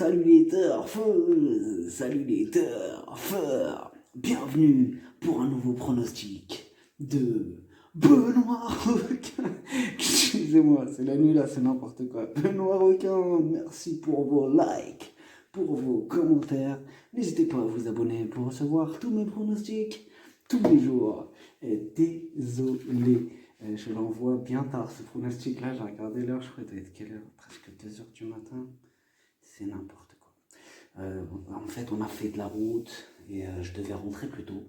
Salut les turfs, salut les turfs, bienvenue pour un nouveau pronostic de Benoît Requin. Excusez-moi, c'est la nuit là, c'est n'importe quoi. Benoît Requin, merci pour vos likes, pour vos commentaires. N'hésitez pas à vous abonner pour recevoir tous mes pronostics tous les jours. Et désolé, je l'envoie bien tard ce pronostic là, j'ai regardé l'heure, je crois que ça doit être quelle heure? Presque 2h du matin. C'est n'importe quoi. En fait, on a fait de la route et je devais rentrer plus tôt.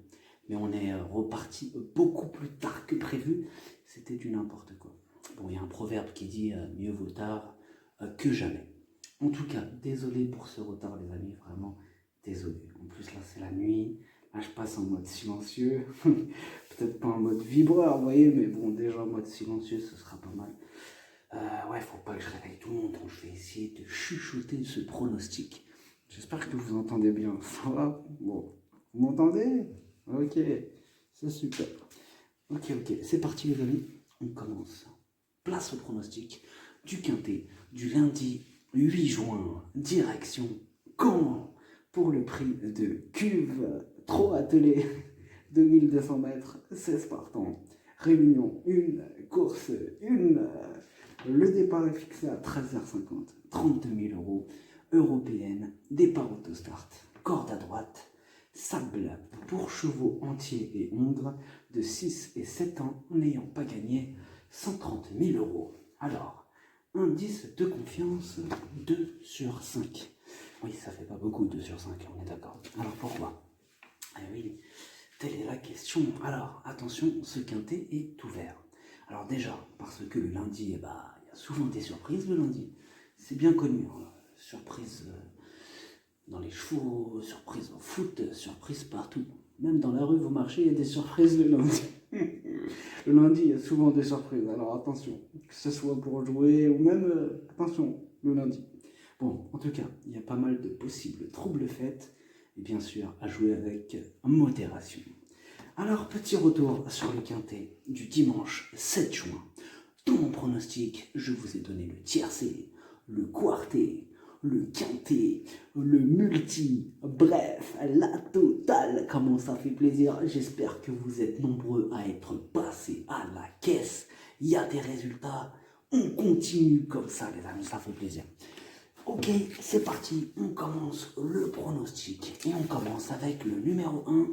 Mais on est reparti beaucoup plus tard que prévu. C'était du n'importe quoi. Bon, il y a un proverbe qui dit mieux vaut tard que jamais. En tout cas, désolé pour ce retard, les amis. Vraiment, désolé. En plus, là, c'est la nuit. Là, je passe en mode silencieux. Peut-être pas en mode vibreur, vous voyez. Mais bon, déjà en mode silencieux, ce sera pas mal. Ouais, faut pas que je réveille tout le monde, donc je vais essayer de chuchoter ce pronostic. J'espère que vous entendez bien. Ça va? Bon, vous m'entendez? Ok, c'est super. Ok, c'est parti les amis, on commence. Place au pronostic du quintet du lundi 8 juin, direction Caen, pour le prix de cuve trop attelé, 2200 mètres, 16 partants. Réunion 1, course 1. Le départ est fixé à 13h50, 32 000 euros. Européenne, départ autostart, corde à droite, sable pour chevaux entiers et hongres de 6 et 7 ans n'ayant pas gagné 130 000 euros. Alors, indice de confiance 2 sur 5. Oui, ça fait pas beaucoup 2 sur 5, on est d'accord. Alors pourquoi? Eh oui, telle est la question. Alors, attention, ce quintet est ouvert. Alors déjà, parce que le lundi, il y a souvent des surprises le lundi. C'est bien connu, hein. Surprise dans les chevaux, surprise au foot, surprise partout. Même dans la rue, vous marchez, il y a des surprises le lundi. Le lundi, il y a souvent des surprises. Alors attention, que ce soit pour jouer ou même, attention, le lundi. Bon, en tout cas, il y a pas mal de possibles troubles faits. Et bien sûr, à jouer avec modération. Alors, petit retour sur le quintet du dimanche 7 juin. Dans mon pronostic, je vous ai donné le tiercé, le quarté, le quintet, le multi, bref, la totale. Comment ça fait plaisir. J'espère que vous êtes nombreux à être passés à la caisse. Il y a des résultats. On continue comme ça, les amis, ça fait plaisir. Ok, c'est parti. On commence le pronostic. Et on commence avec le numéro 1,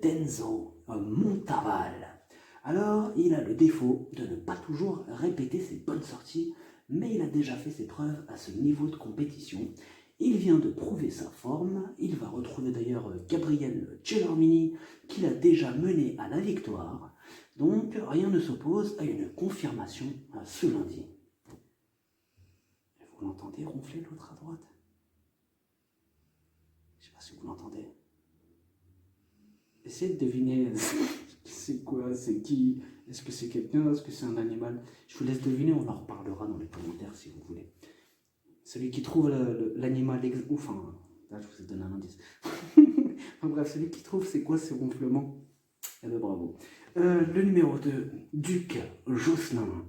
Denzo Montaval. Alors, il a le défaut de ne pas toujours répéter ses bonnes sorties, mais il a déjà fait ses preuves à ce niveau de compétition. Il vient de prouver sa forme. Il va retrouver d'ailleurs Gabriel Celormini, qu'il a déjà mené à la victoire. Donc, rien ne s'oppose à une confirmation ce lundi. Vous l'entendez ronfler l'autre à droite? Je ne sais pas si vous l'entendez. Essayez de deviner c'est quoi, c'est qui, est-ce que c'est quelqu'un, est-ce que c'est un animal? Je vous laisse deviner, on en reparlera dans les commentaires si vous voulez. Celui qui trouve l'animal, enfin, là je vous ai donné un indice. Enfin bref, celui qui trouve c'est quoi ces ronflements, eh ben bravo. Le numéro 2, Duc Josselin,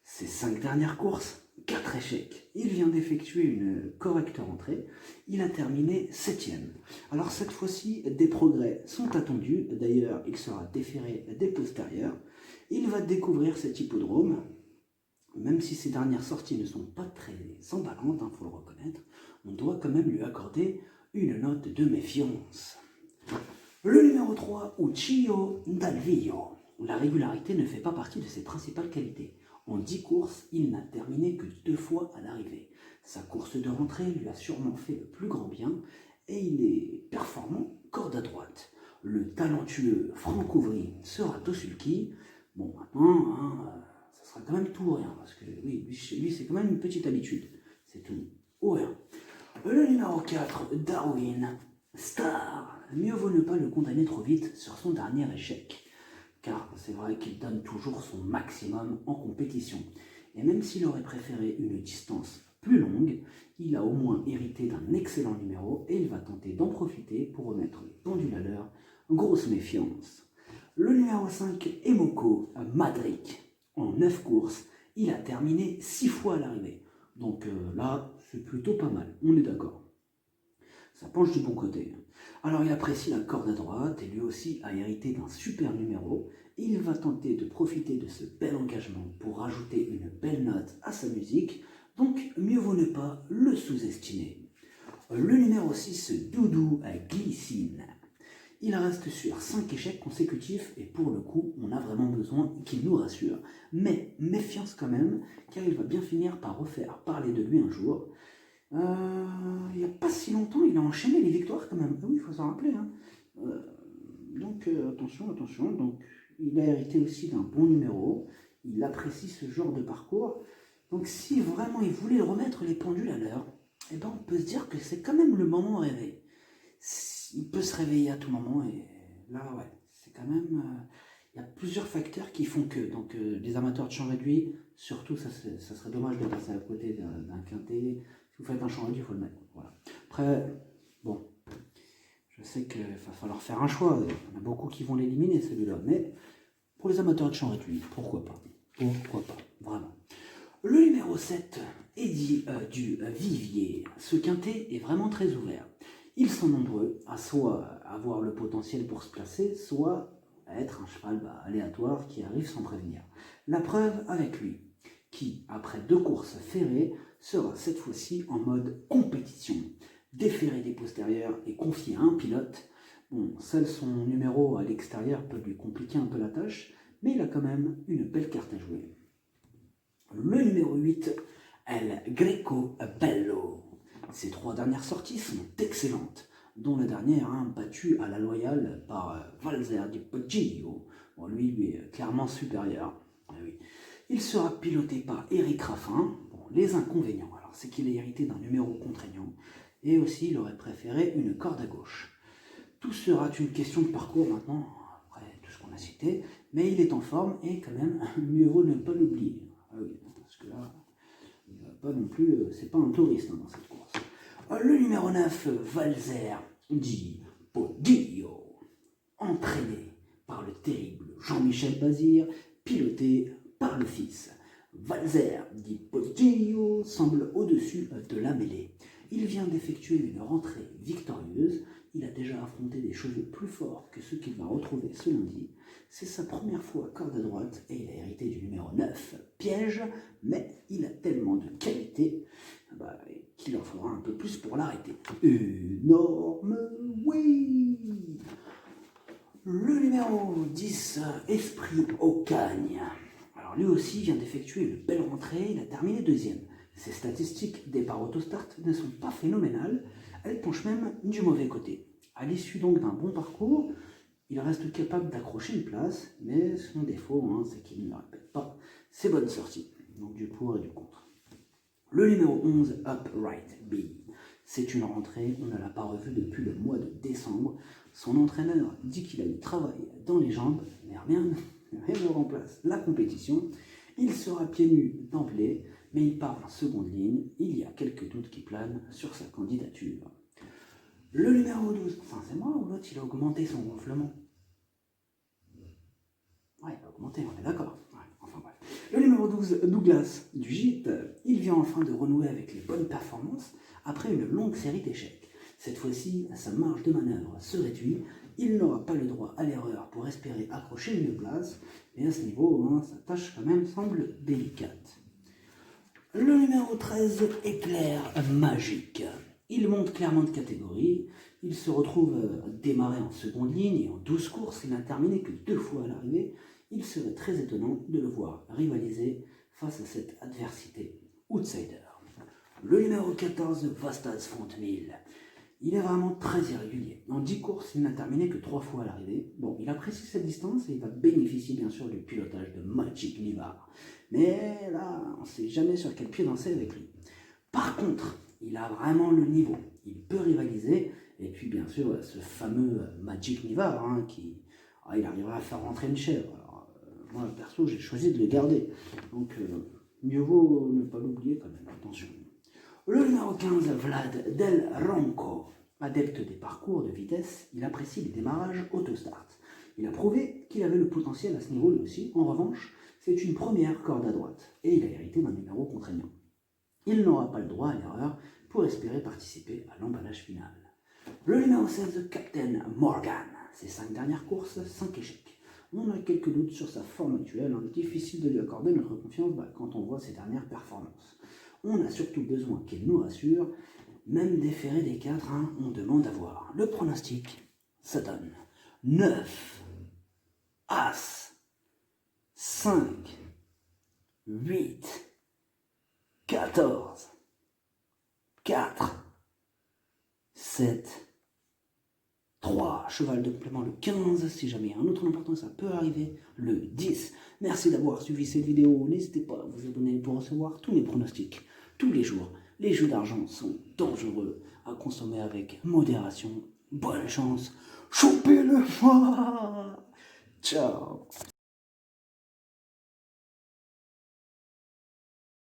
ses 5 dernières courses, 4 échecs. Il vient d'effectuer une correcte rentrée. Il a terminé 7e. Alors cette fois-ci, des progrès sont attendus. D'ailleurs, il sera déféré des postérieurs. Il va découvrir cet hippodrome. Même si ses dernières sorties ne sont pas très emballantes, faut le reconnaître, on doit quand même lui accorder une note de méfiance. Le numéro 3, Uccio Dalvillo. La régularité ne fait pas partie de ses principales qualités. En 10 courses, il n'a terminé que 2 fois à l'arrivée. Sa course de rentrée lui a sûrement fait le plus grand bien et il est performant corde à droite. Le talentueux Franck Ouvry sera Tosulki. Bon, maintenant, ça sera quand même tout ou rien parce que oui, lui c'est quand même une petite habitude. C'est tout ou rien. Le numéro 4, Darwin Star. Mieux vaut ne pas le condamner trop vite sur son dernier échec. Car c'est vrai qu'il donne toujours son maximum en compétition. Et même s'il aurait préféré une distance plus longue, il a au moins hérité d'un excellent numéro et il va tenter d'en profiter pour remettre les pendules à l'heure. Grosse méfiance. Le numéro 5, Emoko Madric. En 9 courses, il a terminé 6 fois à l'arrivée. Donc là, c'est plutôt pas mal, on est d'accord. ça penche du bon côté. Alors il apprécie la corde à droite et lui aussi a hérité d'un super numéro. Il va tenter de profiter de ce bel engagement pour rajouter une belle note à sa musique, donc mieux vaut ne pas le sous-estimer. Le numéro 6, Doudou Glycine. Il reste sur 5 échecs consécutifs et pour le coup, on a vraiment besoin qu'il nous rassure. Mais méfiance quand même, car il va bien finir par refaire parler de lui un jour. Il n'y a pas si longtemps, il a enchaîné les victoires quand même. Ah oui, il faut s'en rappeler. Hein. Donc attention. Donc, il a hérité aussi d'un bon numéro. Il apprécie ce genre de parcours. Donc si vraiment il voulait remettre les pendules à l'heure, eh ben, on peut se dire que c'est quand même le moment rêvé. Il peut se réveiller à tout moment et là, ouais, c'est quand même... il y a plusieurs facteurs qui font que, donc les amateurs de champ réduit, surtout, ça serait dommage de passer à côté d'un quintet. Si vous faites un champ réduit, il faut le mettre. Voilà. Après, bon, je sais qu'il va falloir faire un choix. Il y en a beaucoup qui vont l'éliminer, celui-là. Mais pour les amateurs de champ réduit, pourquoi pas? Pourquoi pas, vraiment. Le numéro 7, Eddy du Vivier. Ce quintet est vraiment très ouvert. Ils sont nombreux à soit avoir le potentiel pour se placer, soit à être un cheval aléatoire qui arrive sans prévenir. La preuve avec lui, qui, après 2 courses ferrées, sera cette fois-ci en mode compétition. Déféré des postérieurs et confié à un pilote. Bon, seul son numéro à l'extérieur peut lui compliquer un peu la tâche, mais il a quand même une belle carte à jouer. Le numéro 8, El Greco Bello. Ses 3 dernières sorties sont excellentes, dont la dernière battue à la loyale par Valzer di Poggio. Bon, lui est clairement supérieur. Oui. Il sera piloté par Eric Raffin. Bon, les inconvénients, alors c'est qu'il a hérité d'un numéro contraignant et aussi il aurait préféré une corde à gauche. Tout sera une question de parcours maintenant, après tout ce qu'on a cité, mais il est en forme et quand même, mieux vaut ne pas l'oublier. Ah oui, parce que là, il va pas non plus, c'est pas un touriste dans cette course. Le numéro 9, Valzer di Poggio, entraîné par le terrible Jean-Michel Bazir, piloté par le fils. Valzer di Poggio semble au-dessus de la mêlée. Il vient d'effectuer une rentrée victorieuse. Il a déjà affronté des chevaux plus forts que ceux qu'il va retrouver ce lundi. C'est sa première fois corde à droite et il a hérité du numéro 9, Piège, mais il a tellement de qualité qu'il en faudra un peu plus pour l'arrêter. Énorme oui. Le numéro 10, Esprit au Cagne. Alors lui aussi vient d'effectuer une belle rentrée, il a terminé 2e. Ses statistiques départ autostart ne sont pas phénoménales, elles penchent même du mauvais côté. À l'issue donc d'un bon parcours, il reste capable d'accrocher une place, mais son défaut, c'est qu'il ne répète pas ses bonnes sorties. Donc du pour et du contre. Le numéro 11, Upright B. C'est une rentrée, on ne l'a pas revu depuis le mois de décembre. Son entraîneur dit qu'il a du travail dans les jambes, mais rien ne remplace la compétition. Il sera pieds nus d'emblée, mais il part en seconde ligne. Il y a quelques doutes qui planent sur sa candidature. Le numéro 12, enfin c'est moi ou l'autre, il a augmenté son gonflement? Ouais, il a augmenté, on est d'accord. Ouais, enfin bref. Le numéro 12, Douglas du Gîte, il vient enfin de renouer avec les bonnes performances après une longue série d'échecs. Cette fois-ci, sa marge de manœuvre se réduit. Il n'aura pas le droit à l'erreur pour espérer accrocher une place, mais à ce niveau, sa tâche quand même semble délicate. Le numéro 13, Éclair Magique. Il monte clairement de catégorie. Il se retrouve démarré en seconde ligne et en 12 courses, il n'a terminé que 2 fois à l'arrivée. Il serait très étonnant de le voir rivaliser face à cette adversité outsider. Le numéro 14, Vastas Fontenille. Il est vraiment très irrégulier. En 10 courses, il n'a terminé que 3 fois à l'arrivée. Bon, il apprécie cette distance et il va bénéficier bien sûr du pilotage de Magic Nivar. Mais là, on ne sait jamais sur quel pied danser avec lui. Par contre, il a vraiment le niveau. Il peut rivaliser. Et puis bien sûr, ce fameux Magic Nivar, il arrivera à faire rentrer une chèvre. Alors, moi, perso, j'ai choisi de le garder. Donc, mieux vaut ne pas l'oublier quand même. Attention. Le numéro 15, Vlad Del Ronco. Adepte des parcours de vitesse, il apprécie les démarrages autostart. Il a prouvé qu'il avait le potentiel à ce niveau lui aussi. En revanche, c'est une première corde à droite et il a hérité d'un numéro contraignant. Il n'aura pas le droit à l'erreur pour espérer participer à l'emballage final. Le numéro 16, Captain Morgan. Ses 5 dernières courses, 5 échecs. On a quelques doutes sur sa forme actuelle, difficile de lui accorder notre confiance quand on voit ses dernières performances. On a surtout besoin qu'elle nous rassure, même déféré des 4, on demande à voir. Le pronostic, ça donne 9, As, 5, 8, 14, 4, 7, 3, cheval de complément le 15, si jamais un autre important ça peut arriver, le 10. Merci d'avoir suivi cette vidéo, n'hésitez pas à vous abonner pour recevoir tous mes pronostics tous les jours. Les jeux d'argent sont dangereux à consommer avec modération. Bonne chance, choupez le foie. Ciao.